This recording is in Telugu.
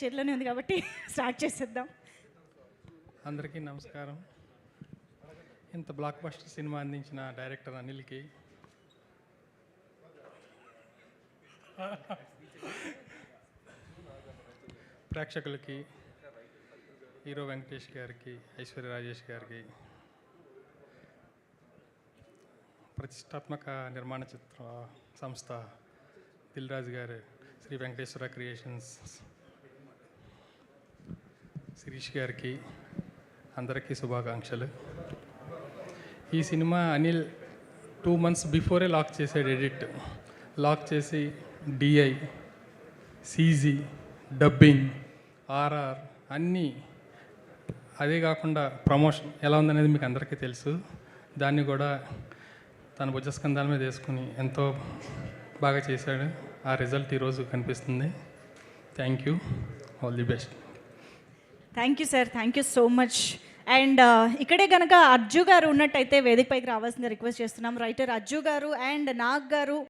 చేతిలోనే ఉంది కాబట్టి స్టార్ట్ చేసేద్దాం. అందరికీ నమస్కారం. ఇంత బ్లాక్ బస్టర్ సినిమా అందించిన డైరెక్టర్ అనిల్కి, ప్రేక్షకులకి, హీరో వెంకటేష్ గారికి, ఐశ్వర్య రాజేష్ గారికి, ప్రతిష్టాత్మక నిర్మాణ చిత్ర సంస్థ దిల్ రాజు గారు, శ్రీ వెంకటేశ్వర క్రియేషన్స్ శిరీష్ గారికి అందరికీ శుభాకాంక్షలు. ఈ సినిమా అనిల్ 2 months బిఫోరే లాక్ చేసాడు. ఎడిట్ లాక్ చేసి డిఐ, సీజీ, డబ్బింగ్, ఆర్ఆర్ అన్నీ, అదే కాకుండా ప్రమోషన్ ఎలా ఉందనేది మీకు అందరికీ తెలుసు. దాన్ని కూడా తన భుజస్కంధాల మీద వేసుకుని ఎంతో బాగా చేశాడు. ఆ రిజల్ట్ ఈరోజు కనిపిస్తుంది. Thank you, all the best. Thank you sir, thank you so much. And ఇక్కడే కనుక అజ్జు గారు ఉన్నట్టయితే వేదికపైకి రావాల్సిందిగా రిక్వెస్ట్ చేస్తున్నాం. రైటర్ అజ్జు గారు అండ్ నాగ్ గారు